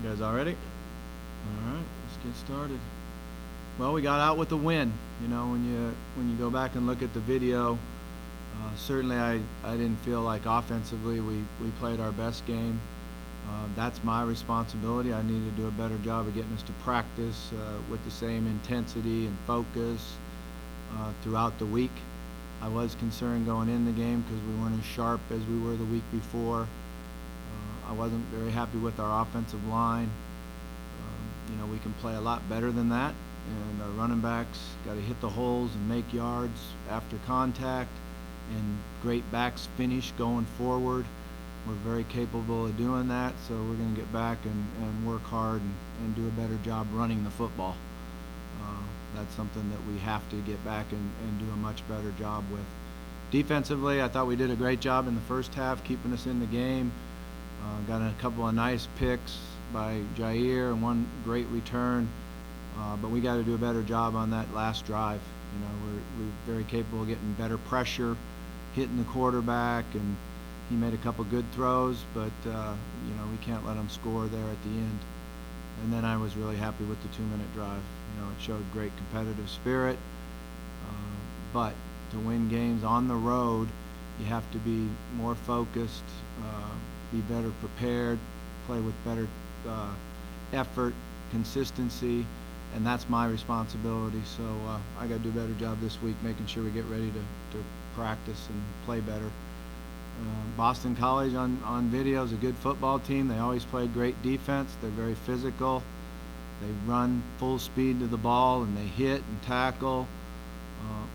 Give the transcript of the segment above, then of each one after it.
You guys all ready? All right, let's get started. Well, we got out with a win. You know, when you go back and look at the video, certainly I didn't feel like offensively we played our best game. That's my responsibility. I need to do a better job of getting us to practice with the same intensity and focus throughout the week. I was concerned going in the game because we weren't as sharp as we were the week before. I wasn't very happy with our offensive line. You know, we can play a lot better than that, and our running backs got to hit the holes and make yards after contact, and great backs finish going forward. We're very capable of doing that, so we're going to get back and work hard and do a better job running the football. That's something that we have to get back and do a much better job with. Defensively, I thought we did a great job in the first half, keeping us in the game. Got a couple of nice picks by Jair and one great return, but we got to do a better job on that last drive. You know, we're very capable of getting better pressure, hitting the quarterback, and he made a couple good throws, but you know, we can't let him score there at the end. And then I was really happy with the 2-minute drive. You know, it showed great competitive spirit, but to win games on the road, you have to be more focused, be better prepared, play with better effort, consistency, and that's my responsibility. So I got to do a better job this week making sure we get ready to practice and play better. Boston College on video is a good football team. They always play great defense. They're very physical. They run full speed to the ball, and they hit and tackle.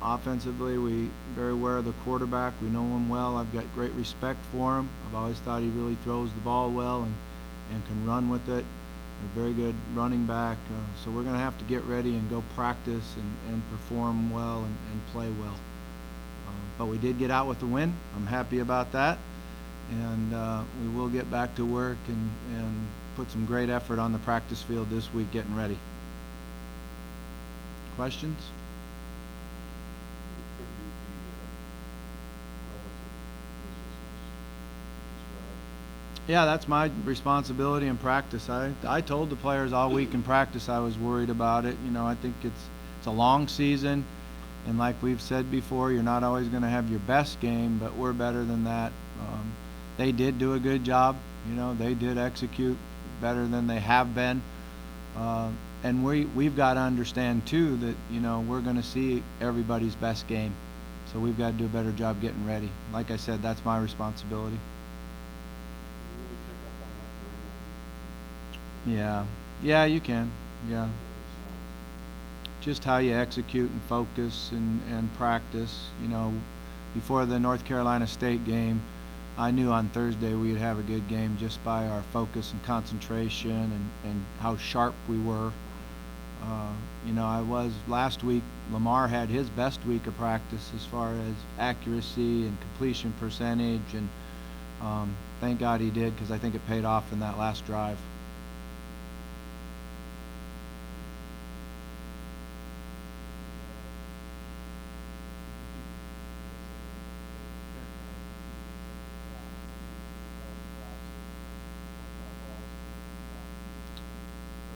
Offensively, we very aware of the quarterback. We know him well. I've got great respect for him. I've always thought he really throws the ball well and can run with it. A very good running back. So we're going to have to get ready and go practice and perform well and play well. But we did get out with the win. I'm happy about that. And we will get back to work and put some great effort on the practice field this week getting ready. Questions? Yeah, that's my responsibility in practice. I told the players all week in practice I was worried about it. You know, I think it's a long season, and like we've said before, you're not always going to have your best game, but we're better than that. They did do a good job. You know, they did execute better than they have been. And we've got to understand, too, that, you know, we're going to see everybody's best game. So we've got to do a better job getting ready. Like I said, that's my responsibility. Yeah, you can. Yeah. Just how you execute and focus and practice. You know, before the North Carolina State game, I knew on Thursday we'd have a good game just by our focus and concentration and how sharp we were. You know, last week, Lamar had his best week of practice as far as accuracy and completion percentage, and thank God he did, because I think it paid off in that last drive.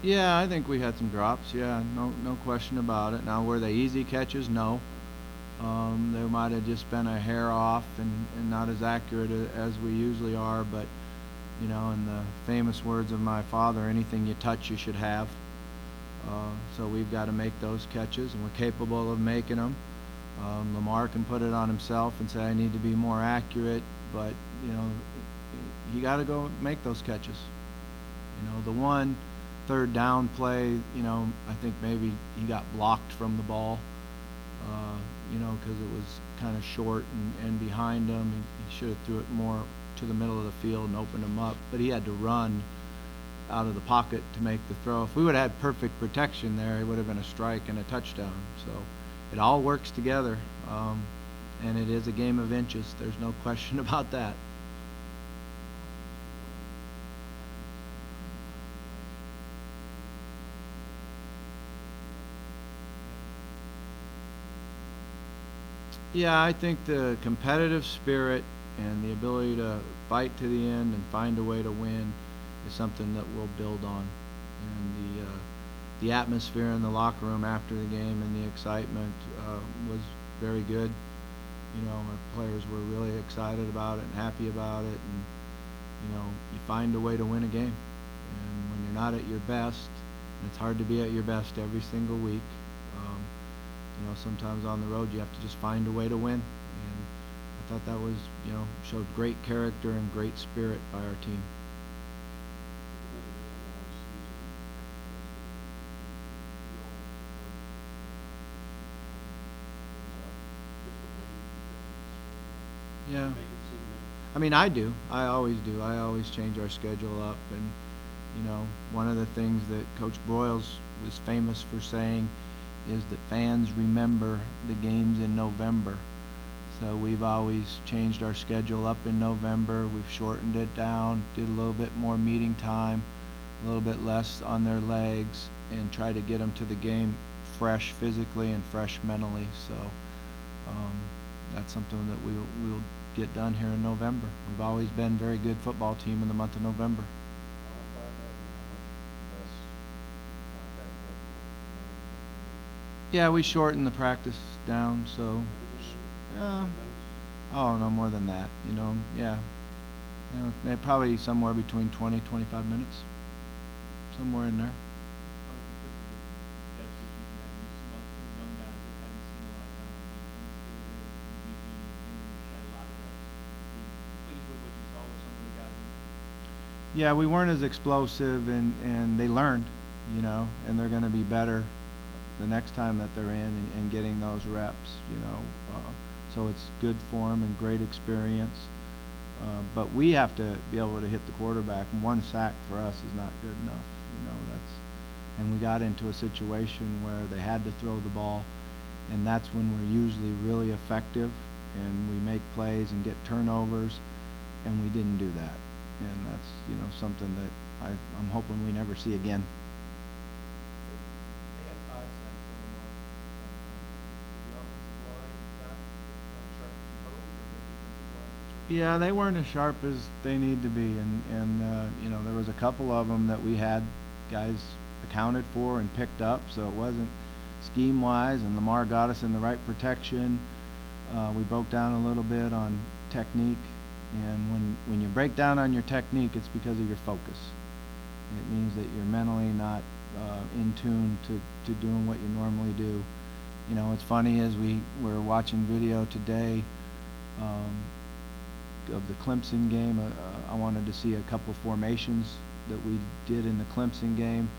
Yeah, I think we had some drops. Yeah, no question about it. Now, were they easy catches? No. They might have just been a hair off and not as accurate as we usually are. But, you know, in the famous words of my father, anything you touch, you should have. So we've got to make those catches, and we're capable of making them. Lamar can put it on himself and say, I need to be more accurate. But, you know, you got to go make those catches. You know, the one third down play, you know, I think maybe he got blocked from the ball, you know, because it was kind of short and behind him. He should have threw it more to the middle of the field and opened him up, but he had to run out of the pocket to make the throw. If we would have had perfect protection there, it would have been a strike and a touchdown. So it all works together, and it is a game of inches. There's no question about that. Yeah, I think the competitive spirit and the ability to fight to the end and find a way to win is something that we'll build on. And the atmosphere in the locker room after the game and the excitement was very good. You know, our players were really excited about it and happy about it, and you know, you find a way to win a game. And when you're not at your best, and it's hard to be at your best every single week, you know, sometimes on the road you have to just find a way to win. And I thought that was, you know, showed great character and great spirit by our team. Yeah. I mean, I do. I always do. I always change our schedule up. And, you know, one of the things that Coach Broyles was famous for saying is that fans remember the games in November. So we've always changed our schedule up in November. We've shortened it down, did a little bit more meeting time, a little bit less on their legs, and try to get them to the game fresh physically and fresh mentally. So that's something that we'll get done here in November. We've always been a very good football team in the month of November. Yeah, we shortened the practice down, so oh, no more than that, you know. Yeah, you know, probably somewhere between 20-25 minutes, somewhere in there. Yeah, we weren't as explosive, and they learned, you know, and they're going to be better the next time that they're in and getting those reps, you know. So it's good for them and great experience. But we have to be able to hit the quarterback, and one sack for us is not good enough, you know. And we got into a situation where they had to throw the ball, and that's when we're usually really effective, and we make plays and get turnovers, and we didn't do that. And that's, you know, something that I'm hoping we never see again. Yeah, they weren't as sharp as they need to be, and you know, there was a couple of them that we had guys accounted for and picked up, so it wasn't scheme-wise, and Lamar got us in the right protection. We broke down a little bit on technique, and when you break down on your technique, it's because of your focus. It means that you're mentally not in tune to doing what you normally do. You know, what's funny is we were watching video today of the Clemson game. I wanted to see a couple formations that we did in the Clemson game,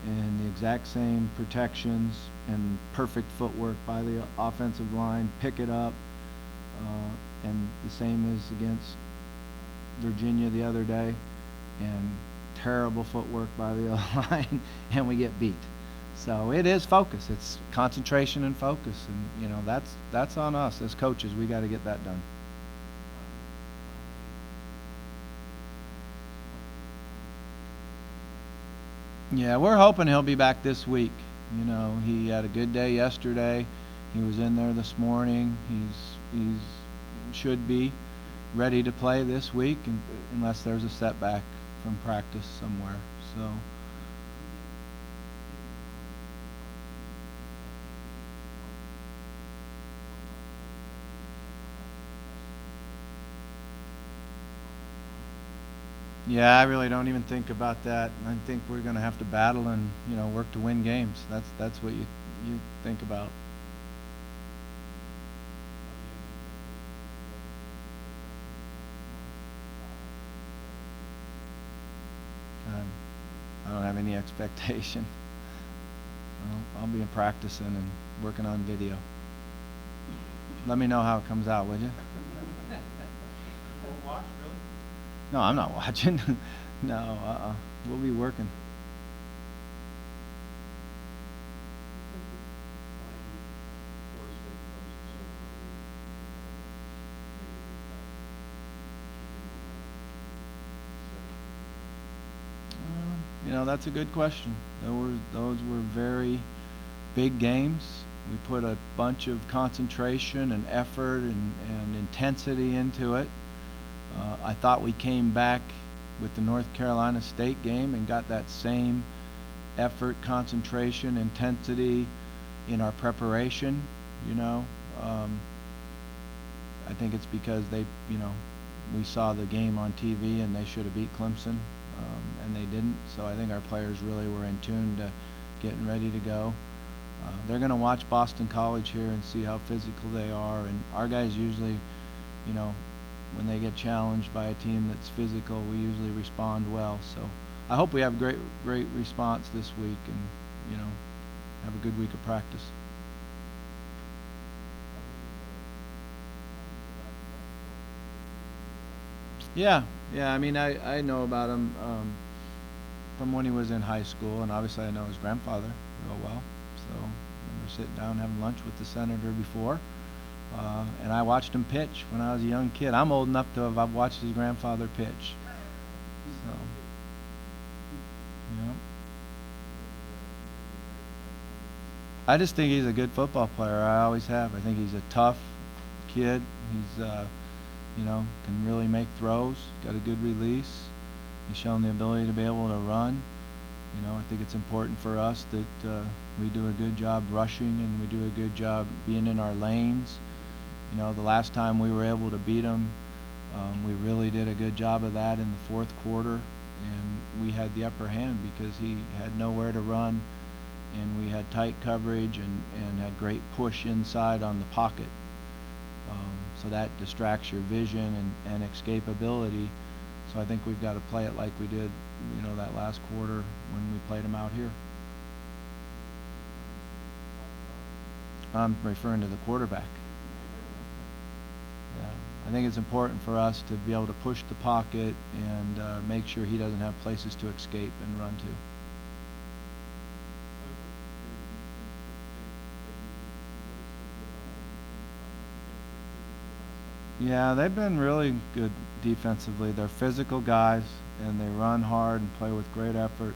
and the exact same protections and perfect footwork by the offensive line, pick it up, and the same as against Virginia the other day, and terrible footwork by the line, and we get beat. So it is focus. It's concentration and focus, and you know, that's on us as coaches. We got to get that done. Yeah, we're hoping he'll be back this week. You know, he had a good day yesterday. He was in there this morning. He's should be ready to play this week, unless there's a setback from practice somewhere. So. Yeah, I really don't even think about that. I think we're going to have to battle and, you know, work to win games. That's what you think about. I don't have any expectation. I'll be practicing and working on video. Let me know how it comes out, would you? No, I'm not watching. No, we'll be working. You know, that's a good question. Those were very big games. We put a bunch of concentration and effort and intensity into it. I thought we came back with the North Carolina State game and got that same effort, concentration, intensity in our preparation, you know. I think it's because we saw the game on TV and they should have beat Clemson, and they didn't. So I think our players really were in tune to getting ready to go. They're going to watch Boston College here and see how physical they are, and our guys usually, when they get challenged by a team that's physical, we usually respond well. So I hope we have great response this week, and have a good week of practice. Yeah. I mean, I know about him from when he was in high school, and obviously I know his grandfather real well. So I remember sitting down having lunch with the senator before, and I watched him pitch when I was a young kid. I'm old enough to have watched his grandfather pitch. So, yeah. I just think he's a good football player. I always have. I think he's a tough kid. He's can really make throws, got a good release. He's shown the ability to be able to run. I think it's important for us that we do a good job rushing and we do a good job being in our lanes. The last time we were able to beat him, we really did a good job of that in the fourth quarter, and we had the upper hand because he had nowhere to run, and we had tight coverage and had great push inside on the pocket. So that distracts your vision and escapability. So I think we've got to play it like we did, that last quarter when we played them out here. I'm referring to the quarterback. Yeah, I think it's important for us to be able to push the pocket and make sure he doesn't have places to escape and run to. Yeah, they've been really good defensively. They're physical guys, and they run hard and play with great effort.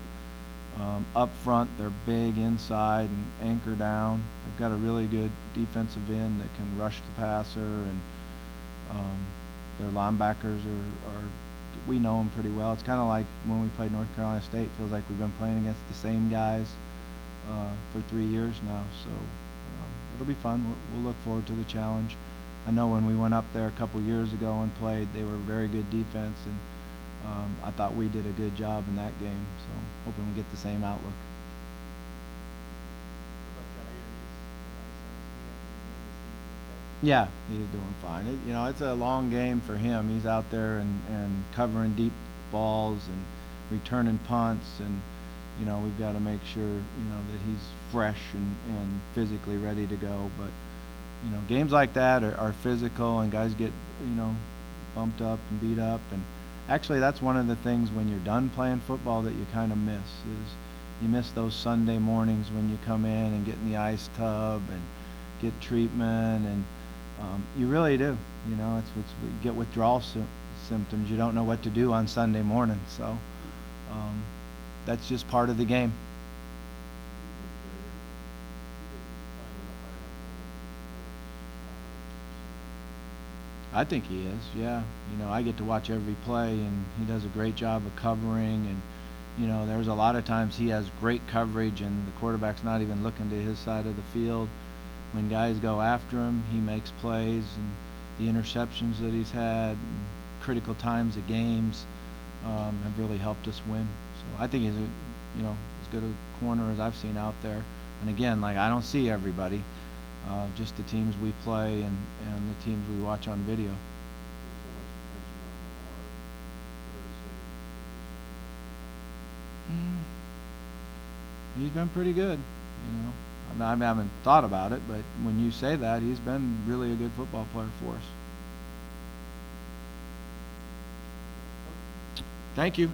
Up front, they're big inside and anchor down. They've got a really good defensive end that can rush the passer, and their linebackers are we know them pretty well. It's kind of like when we played North Carolina State. It feels like we've been playing against the same guys for 3 years now. So it'll be fun. We'll look forward to the challenge. I know when we went up there a couple years ago and played, they were a very good defense, and I thought we did a good job in that game. So hoping we get the same outlook. Yeah, he's doing fine. It's a long game for him. He's out there and covering deep balls and returning punts, and we've got to make sure that he's fresh and physically ready to go. But games like that are physical, and guys get bumped up and beat up. And actually, that's one of the things when you're done playing football that you kind of miss is you miss those Sunday mornings when you come in and get in the ice tub and get treatment, and you really do. It's you get withdrawal symptoms. You don't know what to do on Sunday morning. So that's just part of the game. I think he is, yeah. I get to watch every play, and he does a great job of covering, and there's a lot of times he has great coverage and the quarterback's not even looking to his side of the field. When guys go after him, he makes plays, and the interceptions that he's had, and critical times of games have really helped us win. So I think he's as good a corner as I've seen out there. And again, I don't see everybody. Just the teams we play and the teams we watch on video. He's been pretty good, I haven't thought about it, but when you say that, he's been really a good football player for us. Thank you.